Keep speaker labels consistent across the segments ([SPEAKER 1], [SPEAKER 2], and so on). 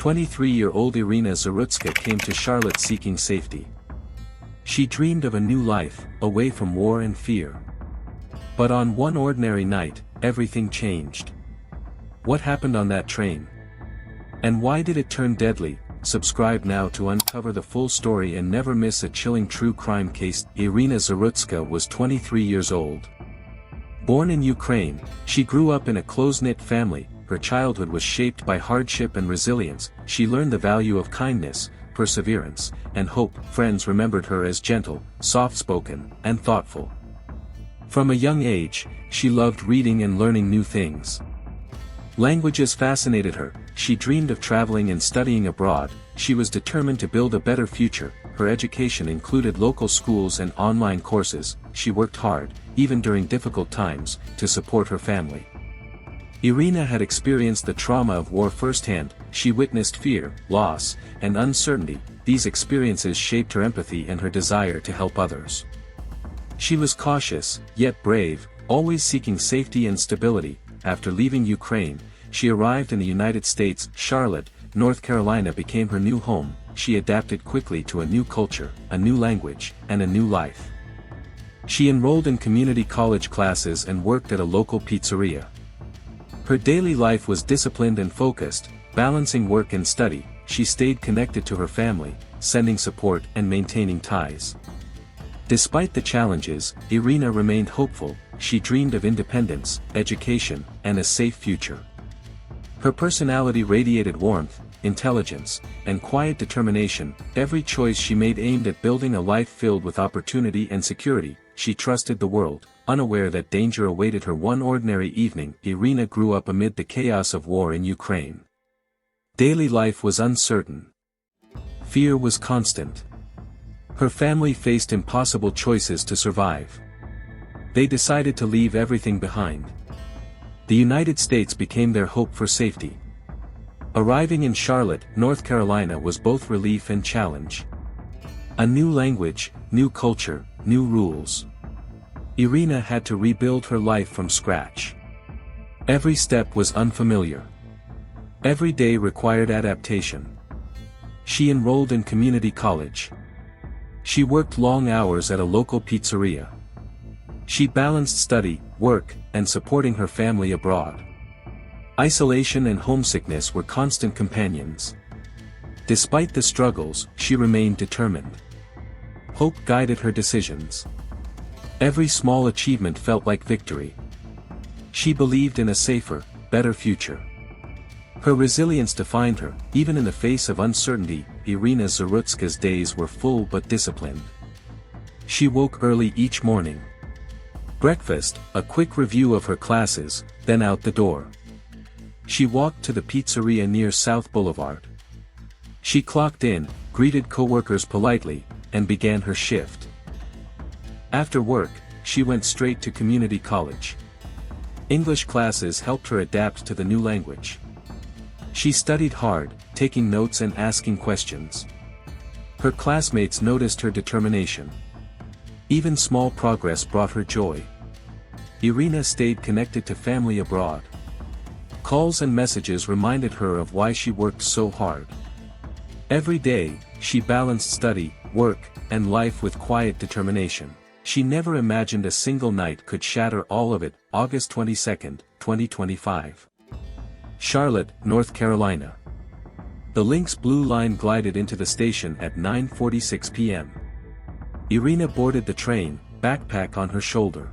[SPEAKER 1] 23-year-old Iryna Zarutska came to Charlotte seeking safety. She dreamed of a new life, away from war and fear. But on one ordinary night, everything changed. What happened on that train? And why did it turn deadly? Subscribe now to uncover the full story and never miss a chilling true crime case. Iryna Zarutska was 23 years old. Born in Ukraine, she grew up in a close-knit family. Her childhood was shaped by hardship and resilience. She learned the value of kindness, perseverance, and hope. Friends remembered her as gentle, soft-spoken, and thoughtful. From a young age, she loved reading and learning new things. Languages fascinated her. She dreamed of traveling and studying abroad. She was determined to build a better future. Her education included local schools and online courses. She worked hard, even during difficult times, to support her family. Iryna had experienced the trauma of war firsthand. She witnessed fear, loss, and uncertainty. These experiences shaped her empathy and her desire to help others. She was cautious, yet brave, always seeking safety and stability. After leaving Ukraine, she arrived in the United States. Charlotte, North Carolina became her new home. She adapted quickly to a new culture, a new language, and a new life. She enrolled in community college classes and worked at a local pizzeria. Her daily life was disciplined and focused, balancing work and study. She stayed connected to her family, sending support and maintaining ties. Despite the challenges, Iryna remained hopeful. She dreamed of independence, education, and a safe future. Her personality radiated warmth, intelligence, and quiet determination. Every choice she made aimed at building a life filled with opportunity and security. She trusted the world, unaware that danger awaited her. One ordinary evening, Iryna grew up amid the chaos of war in Ukraine. Daily life was uncertain. Fear was constant. Her family faced impossible choices to survive. They decided to leave everything behind. The United States became their hope for safety. Arriving in Charlotte, North Carolina was both relief and challenge. A new language, new culture, new rules. Iryna had to rebuild her life from scratch. Every step was unfamiliar. Every day required adaptation. She enrolled in community college. She worked long hours at a local pizzeria. She balanced study, work, and supporting her family abroad. Isolation and homesickness were constant companions. Despite the struggles, she remained determined. Hope guided her decisions. Every small achievement felt like victory. She believed in a safer, better future. Her resilience defined her. Even in the face of uncertainty, Iryna Zarutska's days were full but disciplined. She woke early each morning. Breakfast, a quick review of her classes, then out the door. She walked to the pizzeria near South Boulevard. She clocked in, greeted coworkers politely, and began her shift. After work, she went straight to community college. English classes helped her adapt to the new language. She studied hard, taking notes and asking questions. Her classmates noticed her determination. Even small progress brought her joy. Iryna stayed connected to family abroad. Calls and messages reminded her of why she worked so hard. Every day, she balanced study, work, and life with quiet determination. She never imagined a single night could shatter all of it. August 22, 2025. Charlotte, North Carolina. The Lynx Blue Line glided into the station at 9:46 p.m. Iryna boarded the train, backpack on her shoulder.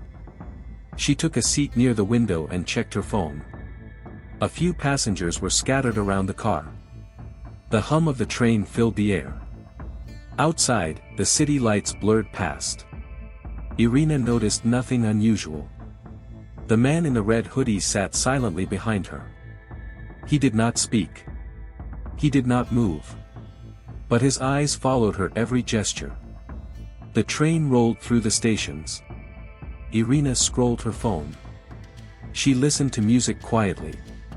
[SPEAKER 1] She took a seat near the window and checked her phone. A few passengers were scattered around the car. The hum of the train filled the air. Outside, the city lights blurred past. Iryna noticed nothing unusual. The man in the red hoodie sat silently behind her. He did not speak. He did not move. But his eyes followed her every gesture. The train rolled through the stations. Iryna scrolled her phone. She listened to music quietly.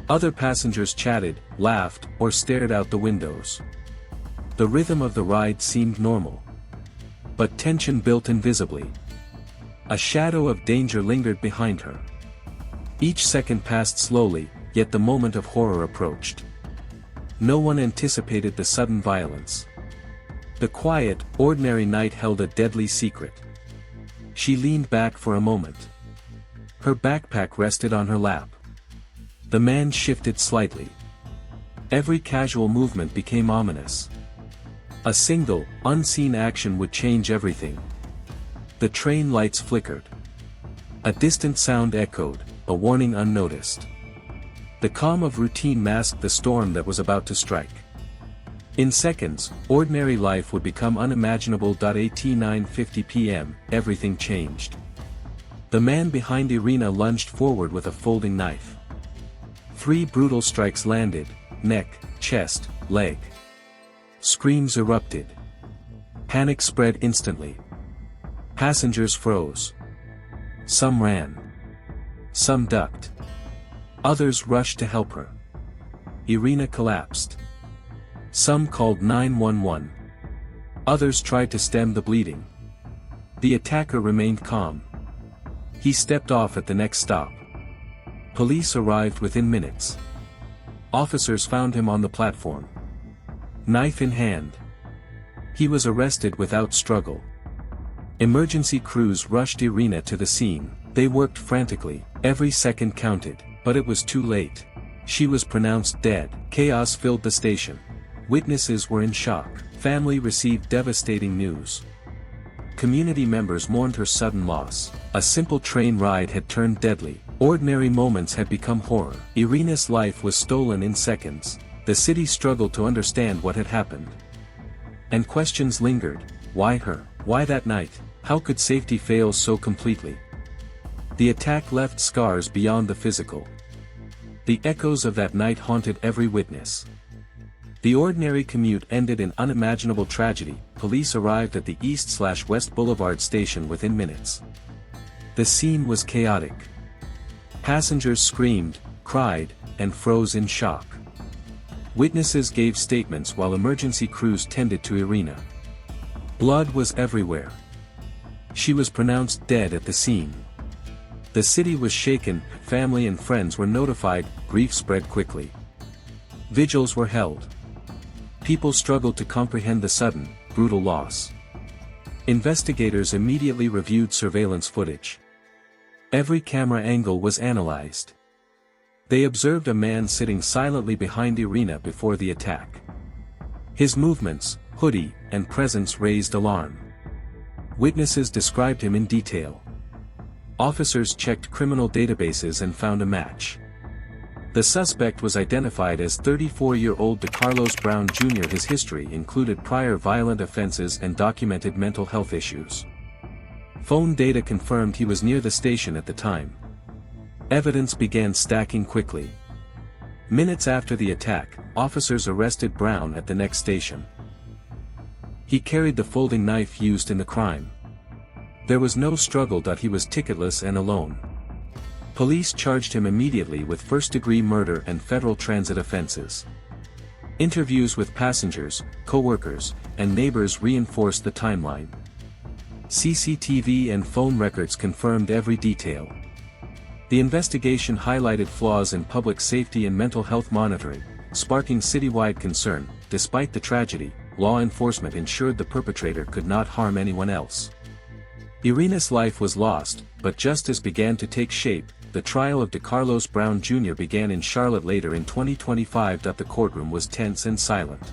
[SPEAKER 1] Other passengers chatted, laughed, or stared out the windows. The rhythm of the ride seemed normal. But tension built invisibly. A shadow of danger lingered behind her. Each second passed slowly, yet the moment of horror approached. No one anticipated the sudden violence. The quiet, ordinary night held a deadly secret. She leaned back for a moment. Her backpack rested on her lap. The man shifted slightly. Every casual movement became ominous. A single, unseen action would change everything. The train lights flickered. A distant sound echoed, a warning unnoticed. The calm of routine masked the storm that was about to strike. In seconds, ordinary life would become unimaginable. At 9:50 p.m., everything changed. The man behind Iryna lunged forward with a folding knife. 3 brutal strikes landed: neck, chest, leg. Screams erupted. Panic spread instantly. Passengers froze. Some ran. Some ducked. Others rushed to help her. Iryna collapsed. Some called 911. Others tried to stem the bleeding. The attacker remained calm. He stepped off at the next stop. Police arrived within minutes. Officers found him on the platform. Knife in hand. He was arrested without struggle. Emergency crews rushed Iryna to the scene. They worked frantically, every second counted, but it was too late. She was pronounced dead. Chaos filled the station. Witnesses were in shock. Family received devastating news. Community members mourned her sudden loss. A simple train ride had turned deadly. Ordinary moments had become horror. Iryna's life was stolen in seconds. The city struggled to understand what had happened. And questions lingered. Why her? Why that night? How could safety fail so completely? The attack left scars beyond the physical. The echoes of that night haunted every witness. The ordinary commute ended in unimaginable tragedy. Police arrived at the East/West Boulevard station within minutes. The scene was chaotic. Passengers screamed, cried, and froze in shock. Witnesses gave statements while emergency crews tended to Iryna. Blood was everywhere. She was pronounced dead at the scene. The city was shaken, family and friends were notified, grief spread quickly. Vigils were held. People struggled to comprehend the sudden, brutal loss. Investigators immediately reviewed surveillance footage. Every camera angle was analyzed. They observed a man sitting silently behind Iryna before the attack. His movements, hoodie, and presence raised alarm. Witnesses described him in detail. Officers checked criminal databases and found a match. The suspect was identified as 34-year-old DeCarlos Brown Jr. His history included prior violent offenses and documented mental health issues. Phone data confirmed he was near the station at the time. Evidence began stacking quickly. Minutes after the attack, officers arrested Brown at the next station. He carried the folding knife used in the crime. There was no struggle. He was ticketless and alone. Police charged him immediately with first-degree murder and federal transit offenses. Interviews with passengers, co-workers, and neighbors reinforced the timeline. CCTV and phone records confirmed every detail. The investigation highlighted flaws in public safety and mental health monitoring, sparking citywide concern. Despite the tragedy, law enforcement ensured the perpetrator could not harm anyone else. Iryna's life was lost, but justice began to take shape. The trial of DeCarlos Brown Jr. began in Charlotte later in 2025. The courtroom was tense and silent.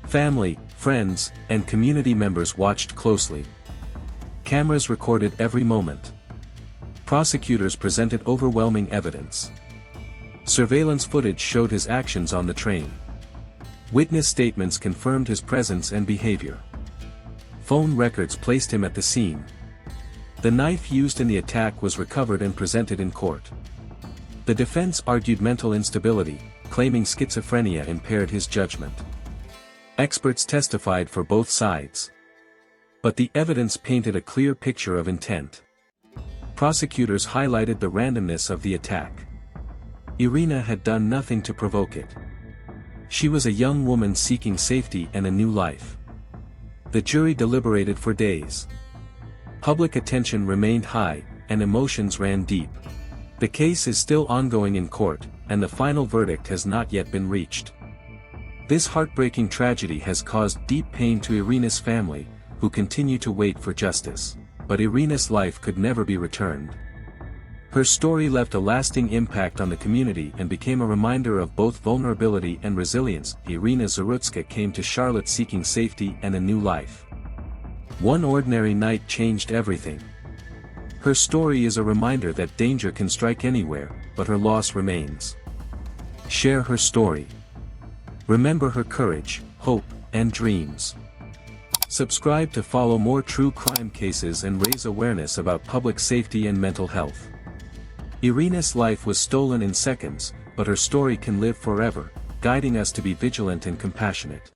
[SPEAKER 1] Family, friends, and community members watched closely. Cameras recorded every moment. Prosecutors presented overwhelming evidence. Surveillance footage showed his actions on the train. Witness statements confirmed his presence and behavior. Phone records placed him at the scene. The knife used in the attack was recovered and presented in court. The defense argued mental instability, claiming schizophrenia impaired his judgment. Experts testified for both sides. But the evidence painted a clear picture of intent. Prosecutors highlighted the randomness of the attack. Iryna had done nothing to provoke it. She was a young woman seeking safety and a new life. The jury deliberated for days. Public attention remained high, and emotions ran deep. The case is still ongoing in court, and the final verdict has not yet been reached. This heartbreaking tragedy has caused deep pain to Iryna's family, who continue to wait for justice. But Iryna's life could never be returned. Her story left a lasting impact on the community and became a reminder of both vulnerability and resilience. Iryna Zarutska came to Charlotte seeking safety and a new life. One ordinary night changed everything. Her story is a reminder that danger can strike anywhere, but her loss remains. Share her story. Remember her courage, hope, and dreams. Subscribe to follow more true crime cases and raise awareness about public safety and mental health. Iryna's life was stolen in seconds, but her story can live forever, guiding us to be vigilant and compassionate.